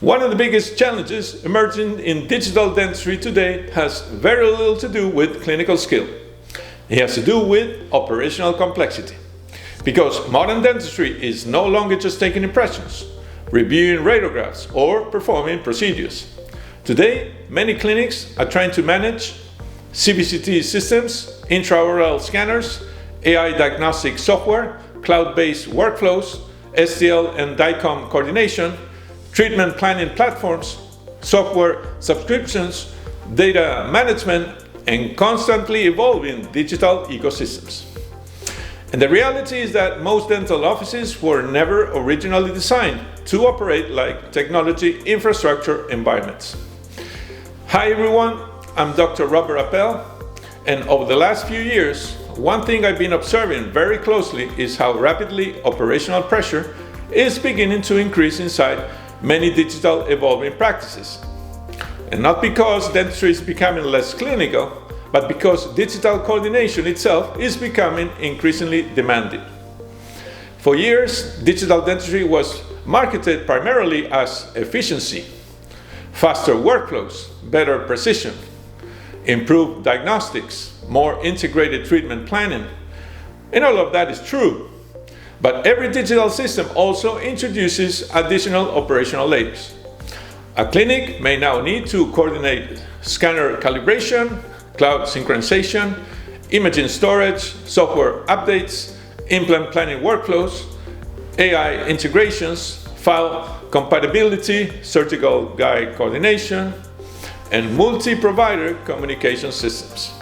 One of the biggest challenges emerging in digital dentistry today has very little to do with clinical skill. It has to do with operational complexity. Because modern dentistry is no longer just taking impressions, reviewing radiographs, or performing procedures. Today, many clinics are trying to manage CBCT systems, intraoral scanners, AI diagnostic software, cloud-based workflows, STL and DICOM coordination, treatment planning platforms, software subscriptions, data management, and constantly evolving digital ecosystems. And the reality is that most dental offices were never originally designed to operate like technology infrastructure environments. Hi everyone, I'm Dr. Robert Appel, and over the last few years, one thing I've been observing very closely is how rapidly operational pressure is beginning to increase inside many digital evolving practices. And not because dentistry is becoming less clinical, but because digital coordination itself is becoming increasingly demanding. For years, digital dentistry was marketed primarily as efficiency, faster workflows, better precision, improved diagnostics, more integrated treatment planning. And all of that is true. But every digital system also introduces additional operational layers. A clinic may now need to coordinate scanner calibration, cloud synchronization, imaging storage, software updates, implant planning workflows, AI integrations, file compatibility, surgical guide coordination, and multi-provider communication systems.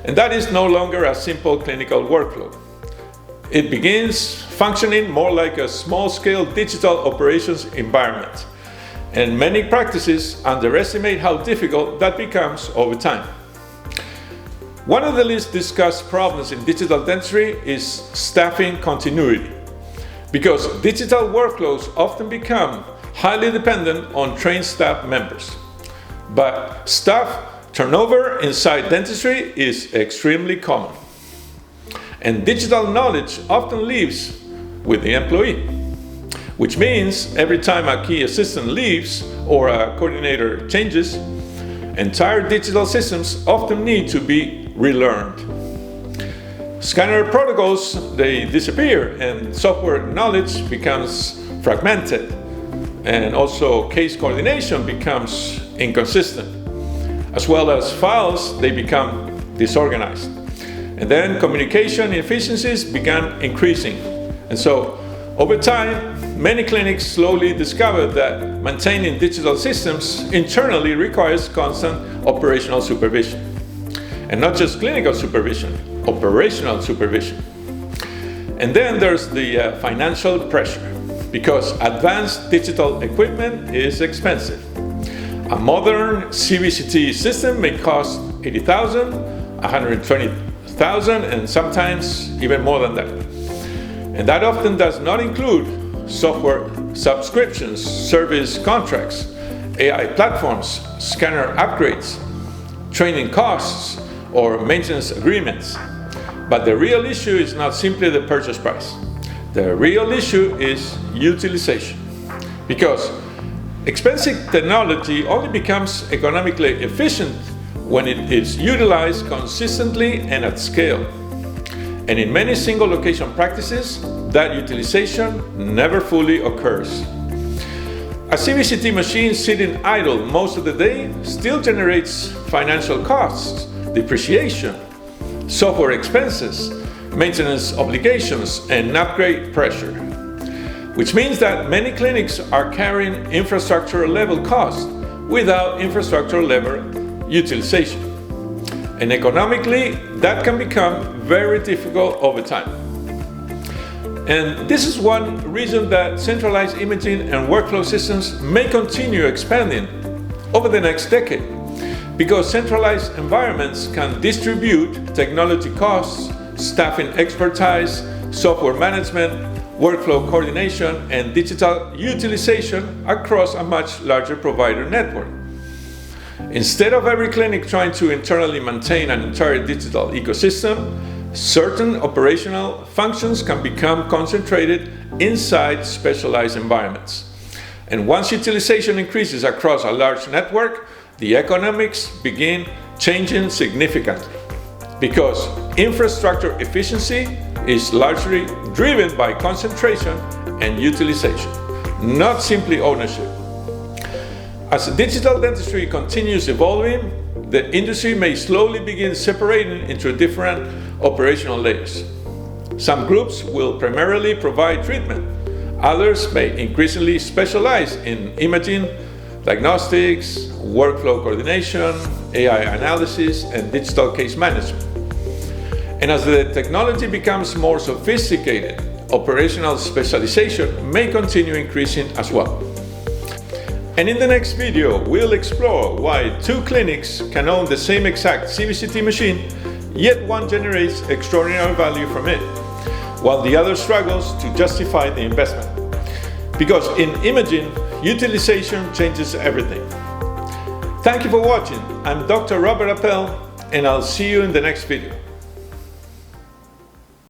And that is no longer a simple clinical workflow. It begins functioning more like a small-scale digital operations environment. And many practices underestimate how difficult that becomes over time. One of the least discussed problems in digital dentistry is staffing continuity, because digital workflows often become highly dependent on trained staff members. But staff turnover inside dentistry is extremely common. And digital knowledge often lives with the employee, which means every time a key assistant leaves or a coordinator changes, entire digital systems often need to be relearned. Scanner protocols, they disappear and software knowledge becomes fragmented, and also case coordination becomes inconsistent, as well as files, they become disorganized. And then communication efficiencies began increasing. And so over time, many clinics slowly discovered that maintaining digital systems internally requires constant operational supervision. And not just clinical supervision, operational supervision. And then there's the financial pressure, because advanced digital equipment is expensive. A modern CBCT system may cost $80,000, $120,000, and sometimes even more than that. And that often does not include software subscriptions, service contracts, AI platforms, scanner upgrades, training costs, or maintenance agreements. But the real issue is not simply the purchase price. The real issue is utilization. Because expensive technology only becomes economically efficient when it is utilized consistently and at scale. And in many single location practices, that utilization never fully occurs. A CBCT machine sitting idle most of the day still generates financial costs, depreciation, software expenses, maintenance obligations, and upgrade pressure. Which means that many clinics are carrying infrastructure level costs without infrastructure level utilization. And economically, that can become very difficult over time. And this is one reason that centralized imaging and workflow systems may continue expanding over the next decade, because centralized environments can distribute technology costs, staffing expertise, software management, workflow coordination, and digital utilization across a much larger provider network. Instead of every clinic trying to internally maintain an entire digital ecosystem, certain operational functions can become concentrated inside specialized environments. And once utilization increases across a large network, the economics begin changing significantly, because infrastructure efficiency is largely driven by concentration and utilization, not simply ownership. As digital dentistry continues evolving, the industry may slowly begin separating into different operational layers. Some groups will primarily provide treatment. Others may increasingly specialize in imaging, diagnostics, workflow coordination, AI analysis, and digital case management. And as the technology becomes more sophisticated, operational specialization may continue increasing as well. And in the next video, we'll explore why two clinics can own the same exact CBCT machine, yet one generates extraordinary value from it, while the other struggles to justify the investment. Because in imaging, utilization changes everything. Thank you for watching. I'm Dr. Robert Appel, and I'll see you in the next video.